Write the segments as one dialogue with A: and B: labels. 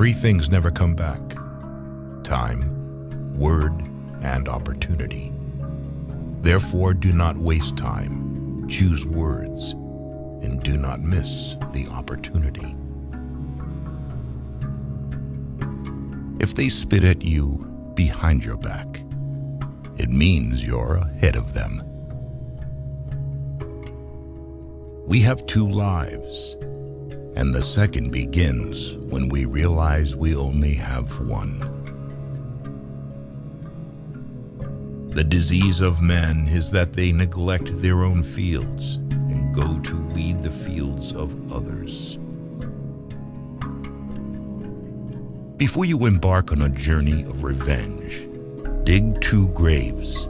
A: Three things never come back: time, word, and opportunity. Therefore, do not waste time. Choose words, and do not miss the opportunity. If they spit at you behind your back, it means you're ahead of them. We have two lives, and the second begins when we realize we only have one. The disease of men is that they neglect their own fields and go to weed the fields of others. Before you embark on a journey of revenge, dig 2 graves.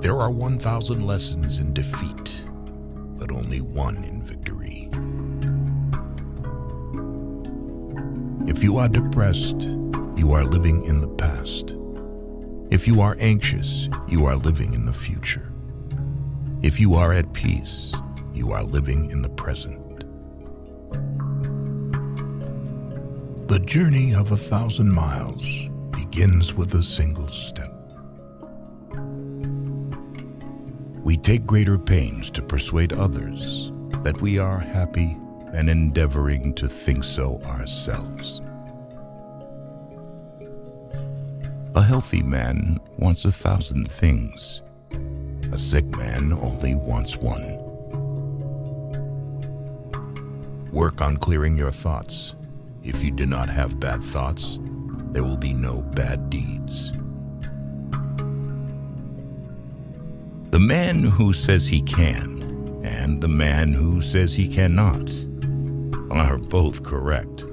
A: There are 1,000 lessons in defeat, but only one in victory. If you are depressed, you are living in the past. If you are anxious, you are living in the future. If you are at peace, you are living in the present. The journey of 1,000 miles begins with a single step. We take greater pains to persuade others that we are happy than endeavoring to think so ourselves. A healthy man wants 1,000 things. A sick man only wants one. Work on clearing your thoughts. If you do not have bad thoughts, there will be no bad deeds. The man who says he can and the man who says he cannot are both correct.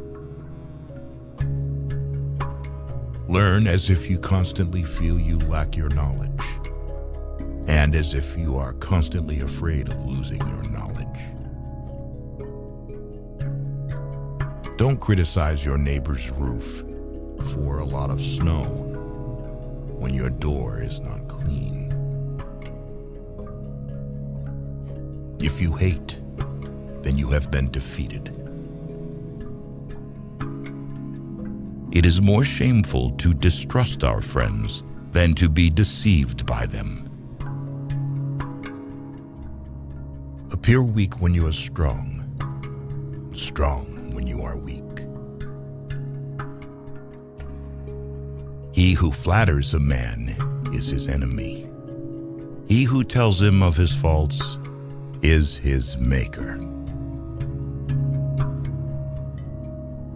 A: Learn as if you constantly feel you lack your knowledge, and as if you are constantly afraid of losing your knowledge. Don't criticize your neighbor's roof for a lot of snow when your door is not clean. If you hate, then you have been defeated. It is more shameful to distrust our friends than to be deceived by them. Appear weak when you are strong, strong when you are weak. He who flatters a man is his enemy. He who tells him of his faults is his maker.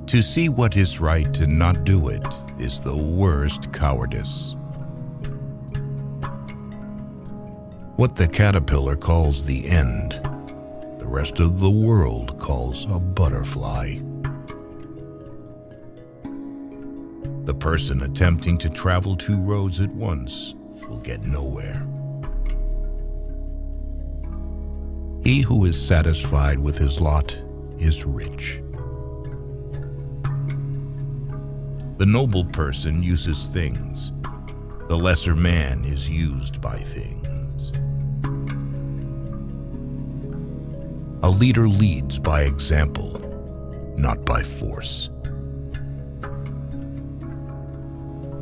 A: To see what is right and not do it is the worst cowardice. What the caterpillar calls the end, the rest of the world calls a butterfly. The person attempting to travel 2 roads at once will get nowhere. He who is satisfied with his lot is rich. The noble person uses things. The lesser man is used by things. A leader leads by example, not by force.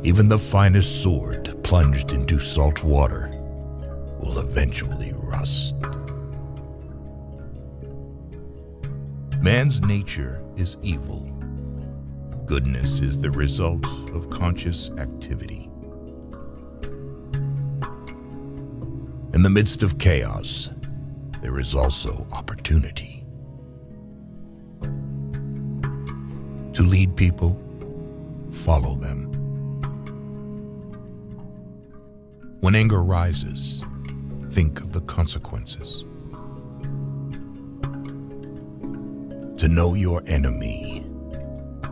A: Even the finest sword plunged into salt water will eventually rust. Man's nature is evil. Goodness is the result of conscious activity. In the midst of chaos, there is also opportunity. To lead people, follow them. When anger rises, think of the consequences. To know your enemy,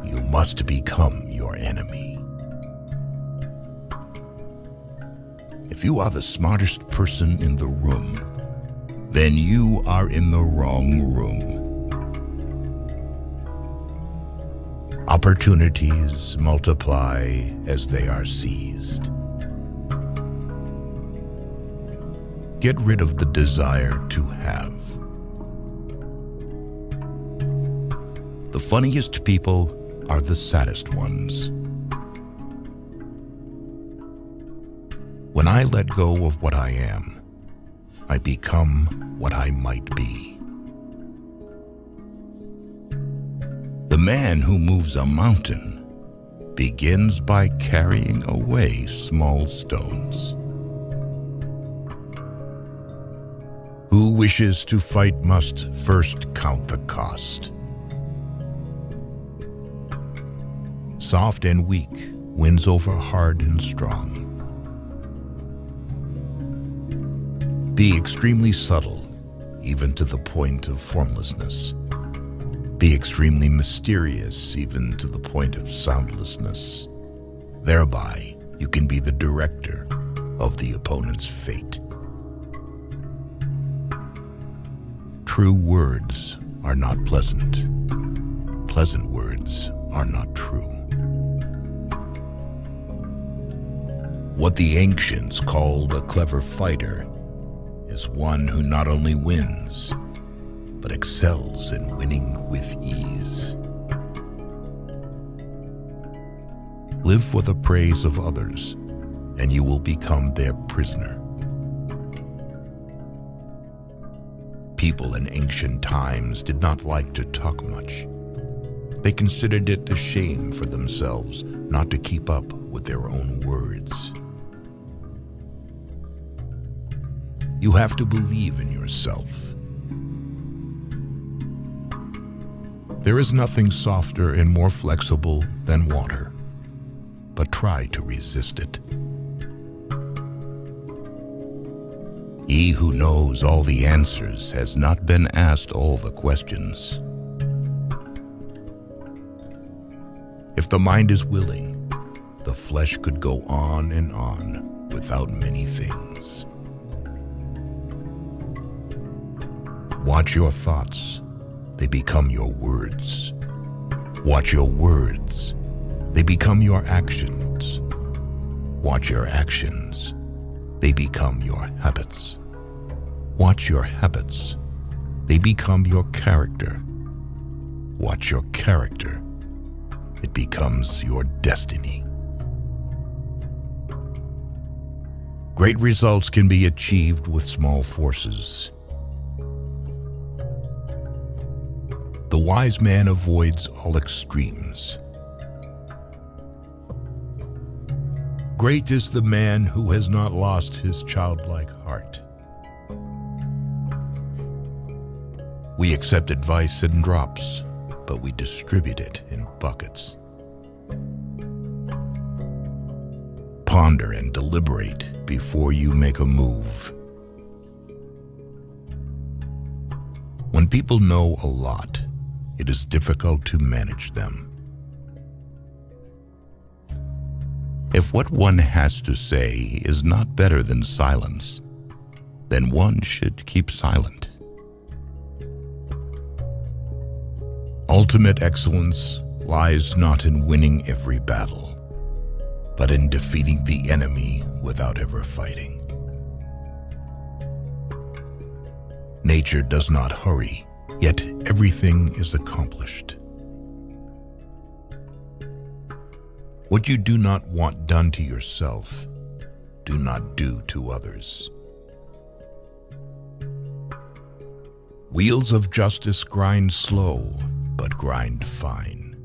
A: you must become your enemy. If you are the smartest person in the room, then you are in the wrong room. Opportunities multiply as they are seized. Get rid of the desire to have. The funniest people are the saddest ones. When I let go of what I am, I become what I might be. The man who moves a mountain begins by carrying away small stones. Who wishes to fight must first count the cost. Soft and weak wins over hard and strong. Be extremely subtle, even to the point of formlessness. Be extremely mysterious, even to the point of soundlessness. Thereby, you can be the director of the opponent's fate. True words are not pleasant. Pleasant words are not true. What the ancients called a clever fighter is one who not only wins, but excels in winning with ease. Live for the praise of others, and you will become their prisoner. People in ancient times did not like to talk much. They considered it a shame for themselves not to keep up with their own words. You have to believe in yourself. There is nothing softer and more flexible than water, but try to resist it. He who knows all the answers has not been asked all the questions. If the mind is willing, the flesh could go on and on without many things. Watch your thoughts, they become your words. Watch your words, they become your actions. Watch your actions, they become your habits. Watch your habits, they become your character. Watch your character, it becomes your destiny. Great results can be achieved with small forces. The wise man avoids all extremes. Great is the man who has not lost his childlike heart. We accept advice in drops, but we distribute it in buckets. Ponder and deliberate before you make a move. When people know a lot, it is difficult to manage them. If what one has to say is not better than silence, then one should keep silent. Ultimate excellence lies not in winning every battle, but in defeating the enemy without ever fighting. Nature does not hurry, yet everything is accomplished. What you do not want done to yourself, do not do to others. Wheels of justice grind slow, but grind fine.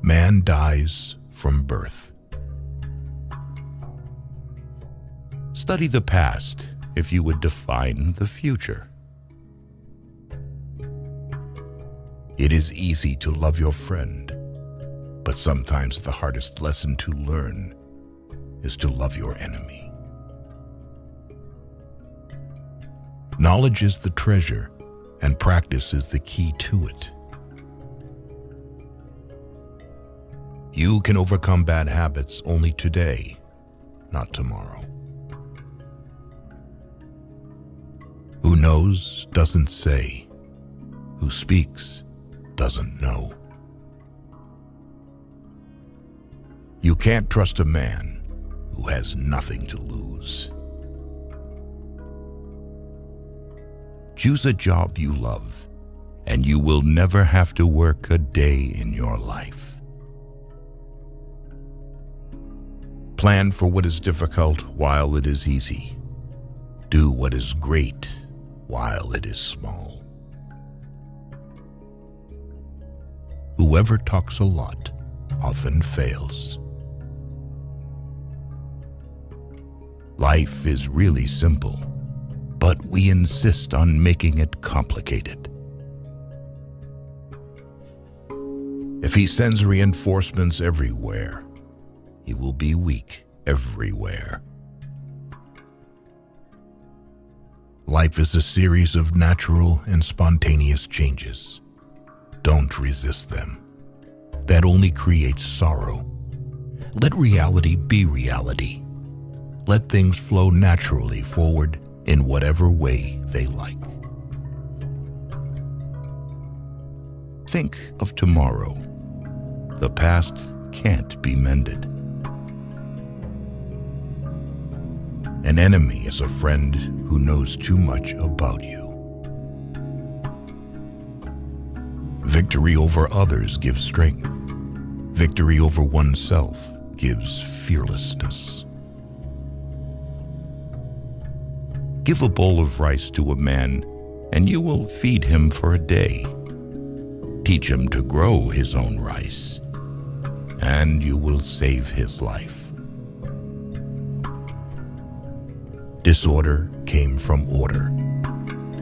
A: Man dies from birth. Study the past if you would define the future. It is easy to love your friend, but sometimes the hardest lesson to learn is to love your enemy. Knowledge is the treasure, and practice is the key to it. You can overcome bad habits only today, not tomorrow. Who knows doesn't say. Who speaks doesn't know. You can't trust a man who has nothing to lose. Choose a job you love and you will never have to work a day in your life. Plan for what is difficult while it is easy. Do what is great while it is small. Whoever talks a lot often fails. Life is really simple, but we insist on making it complicated. If he sends reinforcements everywhere, he will be weak everywhere. Life is a series of natural and spontaneous changes. Don't resist them. That only creates sorrow. Let reality be reality. Let things flow naturally forward in whatever way they like. Think of tomorrow. The past can't be mended. An enemy is a friend who knows too much about you. Victory over others gives strength. Victory over oneself gives fearlessness. Give a bowl of rice to a man, and you will feed him for a day. Teach him to grow his own rice, and you will save his life. Disorder came from order.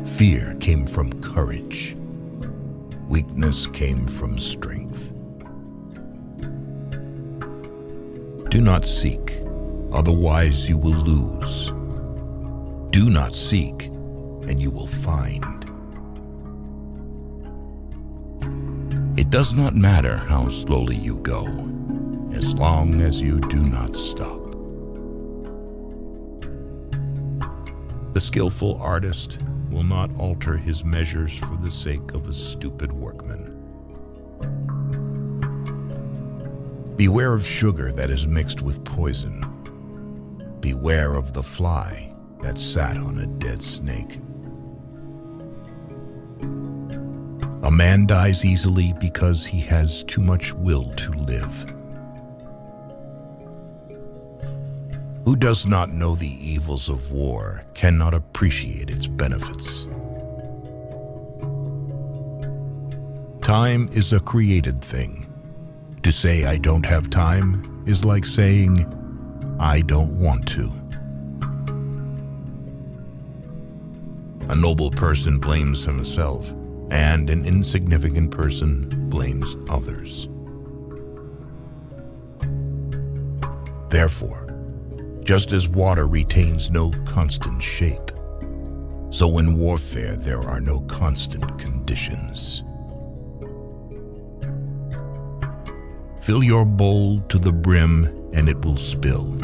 A: Fear came from courage. Weakness came from strength. Do not seek, otherwise you will lose. Do not seek, and you will find. It does not matter how slowly you go, as long as you do not stop. The skillful artist will not alter his measures for the sake of a stupid workman. Beware of sugar that is mixed with poison. Beware of the fly that sat on a dead snake. A man dies easily because he has too much will to live. Who does not know the evils of war cannot appreciate its benefits. Time is a created thing. To say I don't have time is like saying I don't want to. A noble person blames himself, and an insignificant person blames others. Therefore, just as water retains no constant shape, so in warfare there are no constant conditions. Fill your bowl to the brim and it will spill.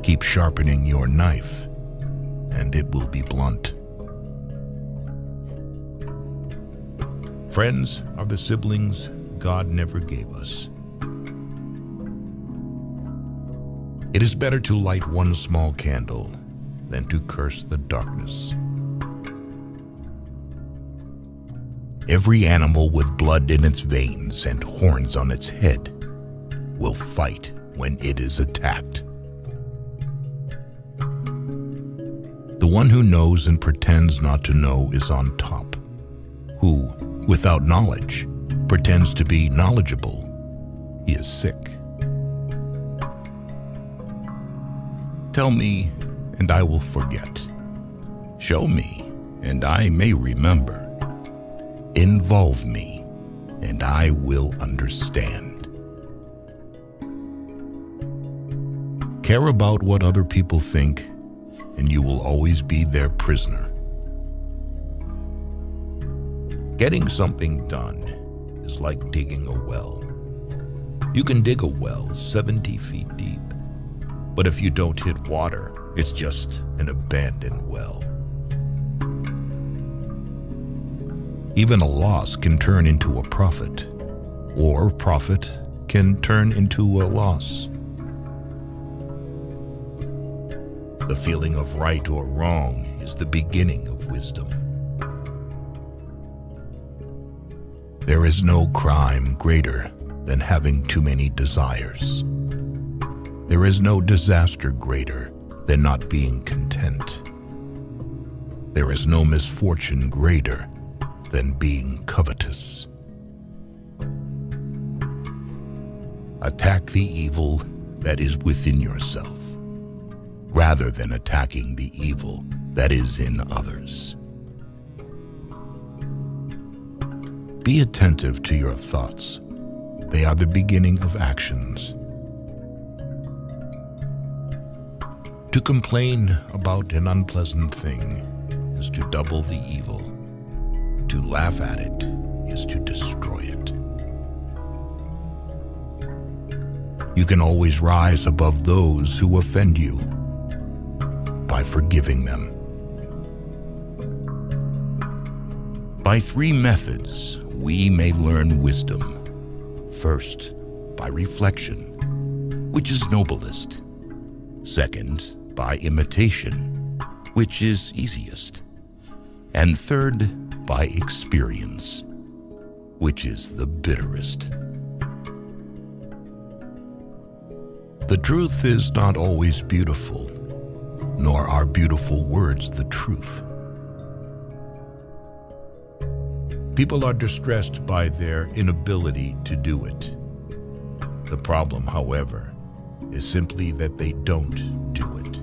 A: Keep sharpening your knife and it will be blunt. Friends are the siblings God never gave us. It is better to light one small candle than to curse the darkness. Every animal with blood in its veins and horns on its head will fight when it is attacked. The one who knows and pretends not to know is on top. Who, without knowledge, pretends to be knowledgeable, he is sick. Tell me, and I will forget. Show me, and I may remember. Involve me, and I will understand. Care about what other people think, and you will always be their prisoner. Getting something done is like digging a well. You can dig a well 70 feet deep, but if you don't hit water, it's just an abandoned well. Even a loss can turn into a profit, or profit can turn into a loss. The feeling of right or wrong is the beginning of wisdom. There is no crime greater than having too many desires. There is no disaster greater than not being content. There is no misfortune greater than being covetous. Attack the evil that is within yourself, rather than attacking the evil that is in others. Be attentive to your thoughts. They are the beginning of actions. To complain about an unpleasant thing is to double the evil. To laugh at it is to destroy it. You can always rise above those who offend you by forgiving them. By 3 methods, we may learn wisdom. First, by reflection, which is noblest. Second, by imitation, which is easiest. And third, by experience, which is the bitterest. The truth is not always beautiful, nor are beautiful words the truth. People are distressed by their inability to do it. The problem, however, is simply that they don't do it.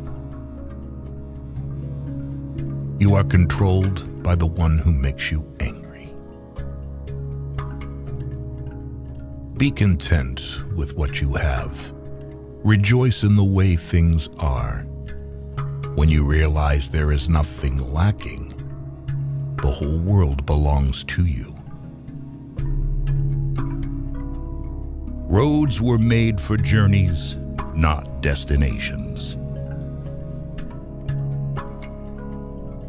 A: You are controlled by the one who makes you angry. Be content with what you have. Rejoice in the way things are. When you realize there is nothing lacking, the whole world belongs to you. Roads were made for journeys, not destinations.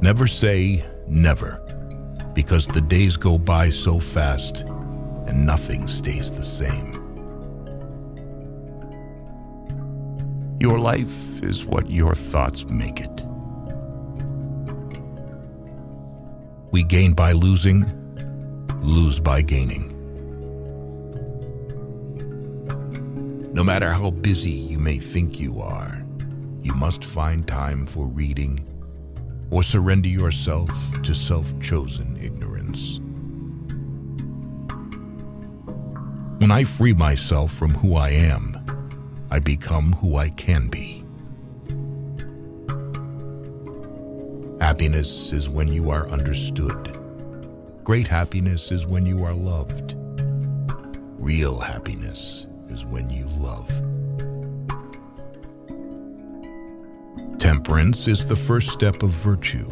A: Never say never, because the days go by so fast and nothing stays the same. Your life is what your thoughts make it. We gain by losing, lose by gaining. No matter how busy you may think you are, you must find time for reading or surrender yourself to self-chosen ignorance. When I free myself from who I am, I become who I can be. Happiness is when you are understood. Great happiness is when you are loved. Real happiness is when you love. Temperance is the first step of virtue,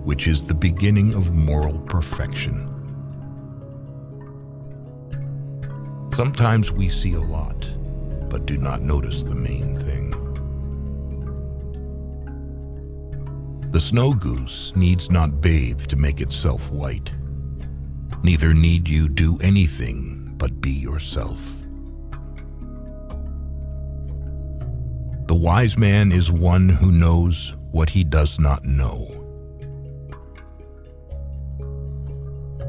A: which is the beginning of moral perfection. Sometimes we see a lot, but do not notice the main thing. The snow goose needs not bathe to make itself white. Neither need you do anything but be yourself. The wise man is one who knows what he does not know.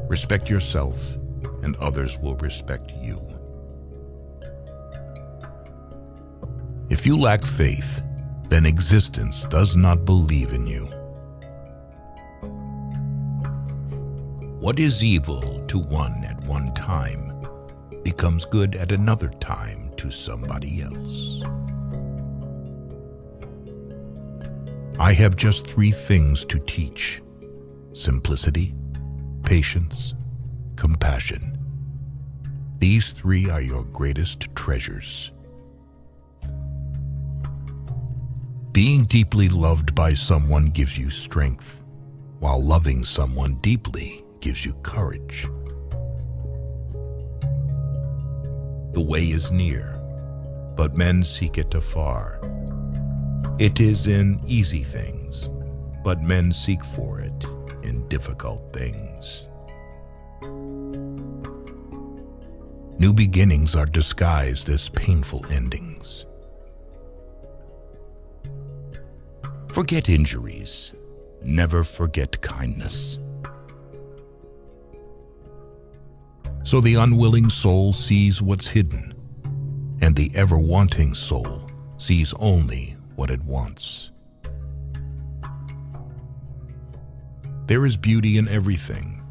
A: Respect yourself, and others will respect you. If you lack faith, then existence does not believe in you. What is evil to one at one time becomes good at another time to somebody else. I have just 3 things to teach: simplicity, patience, compassion. These 3 are your greatest treasures. Being deeply loved by someone gives you strength, while loving someone deeply gives you courage. The way is near, but men seek it afar. It is in easy things, but men seek for it in difficult things. New beginnings are disguised as painful endings. Forget injuries. Never forget kindness. So the unwilling soul sees what's hidden, and the ever-wanting soul sees only what it wants. There is beauty in everything,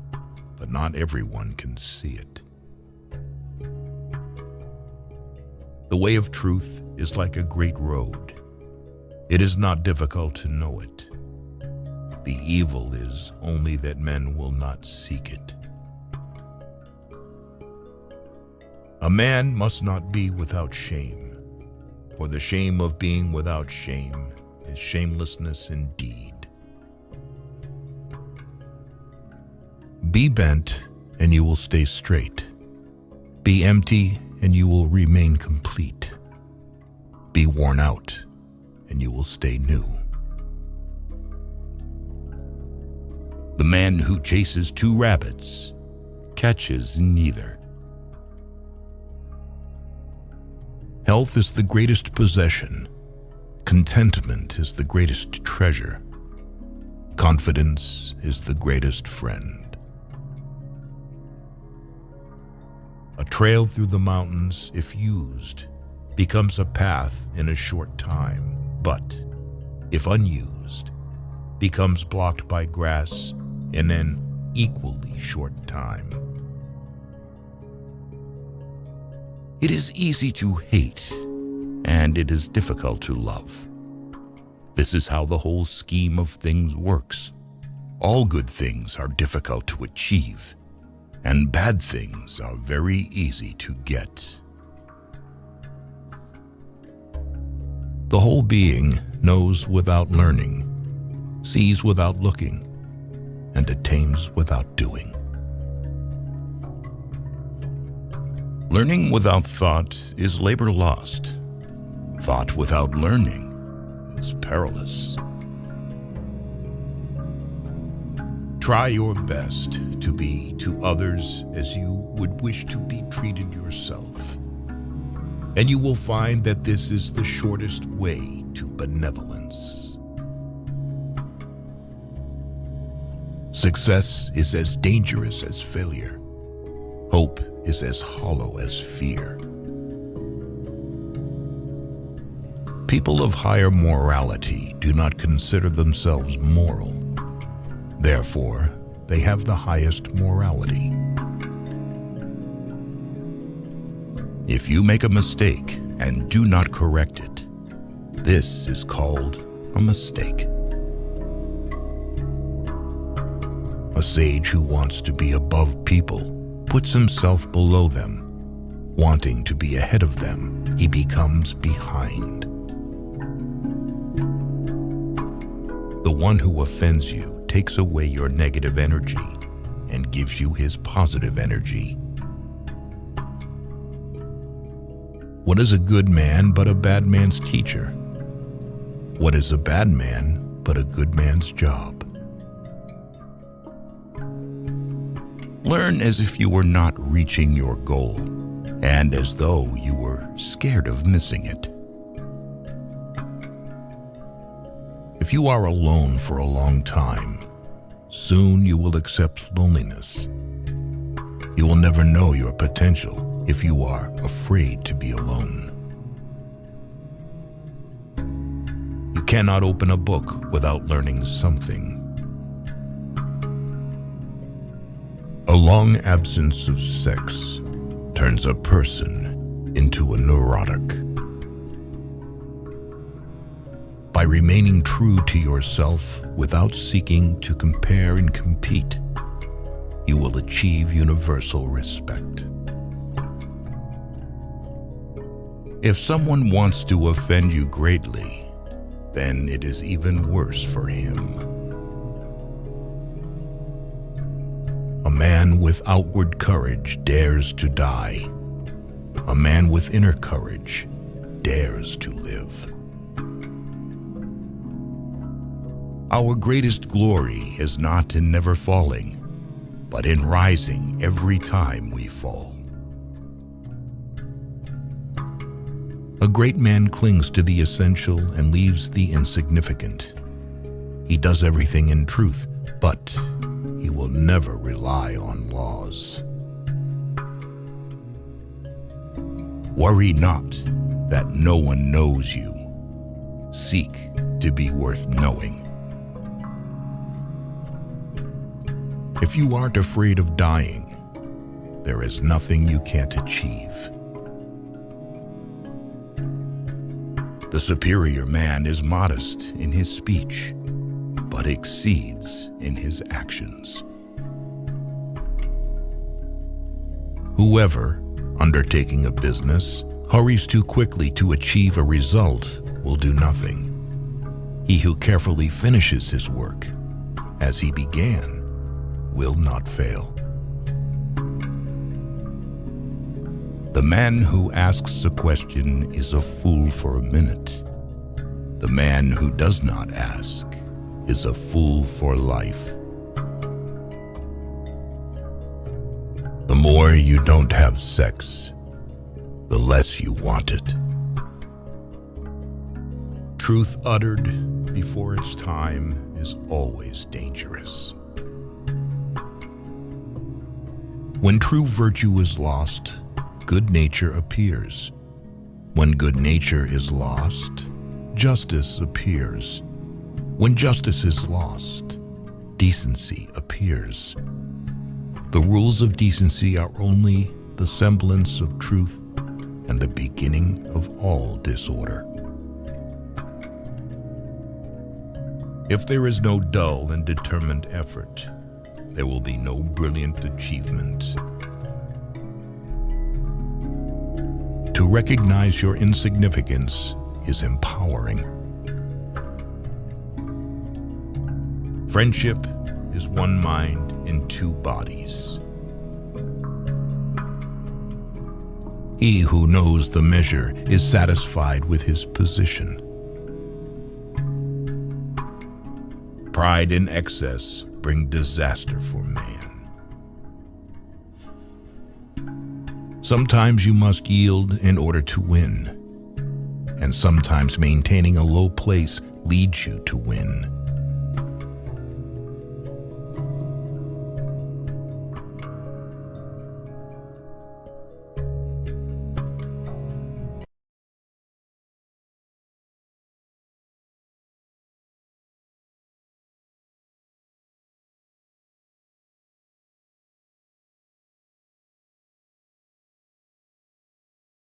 A: but not everyone can see it. The way of truth is like a great road. It is not difficult to know it. The evil is only that men will not seek it. A man must not be without shame, for the shame of being without shame is shamelessness indeed. Be bent, and you will stay straight. Be empty, and you will remain complete. Be worn out, and you will stay new. The man who chases two rabbits catches neither. Health is the greatest possession. Contentment is the greatest treasure. Confidence is the greatest friend. A trail through the mountains, if used, becomes a path in a short time, but, if unused, becomes blocked by grass in an equally short time. It is easy to hate, and it is difficult to love. This is how the whole scheme of things works. All good things are difficult to achieve, and bad things are very easy to get. The whole being knows without learning, sees without looking, and attains without doing. Learning without thought is labor lost. Thought without learning is perilous. Try your best to be to others as you would wish to be treated yourself, and you will find that this is the shortest way to benevolence. Success is as dangerous as failure. Hope is as hollow as fear. People of higher morality do not consider themselves moral. Therefore, they have the highest morality. If you make a mistake and do not correct it, this is called a mistake. A sage who wants to be above people puts himself below them. Wanting to be ahead of them, he becomes behind. The one who offends you takes away your negative energy and gives you his positive energy. What is a good man but a bad man's teacher? What is a bad man but a good man's job? Learn as if you were not reaching your goal, and as though you were scared of missing it. If you are alone for a long time, soon you will accept loneliness. You will never know your potential if you are afraid to be alone. You cannot open a book without learning something. A long absence of sex turns a person into a neurotic. By remaining true to yourself without seeking to compare and compete, you will achieve universal respect. If someone wants to offend you greatly, then it is even worse for him. A man with outward courage dares to die. A man with inner courage dares to live. Our greatest glory is not in never falling, but in rising every time we fall. A great man clings to the essential and leaves the insignificant. He does everything in truth, but he will never rely on laws. Worry not that no one knows you. Seek to be worth knowing. If you aren't afraid of dying, there is nothing you can't achieve. The superior man is modest in his speech, but exceeds in his actions. Whoever, undertaking a business, hurries too quickly to achieve a result will do nothing. He who carefully finishes his work, as he began, will not fail. The man who asks a question is a fool for a minute. The man who does not ask is a fool for life. The more you don't have sex, the less you want it. Truth uttered before its time is always dangerous. When true virtue is lost, good nature appears. When good nature is lost, justice appears. When justice is lost, decency appears. The rules of decency are only the semblance of truth and the beginning of all disorder. If there is no dull and determined effort, there will be no brilliant achievement. To recognize your insignificance is empowering. Friendship is one mind in two bodies. He who knows the measure is satisfied with his position. Pride and excess bring disaster for man. Sometimes you must yield in order to win, and sometimes maintaining a low place leads you to win.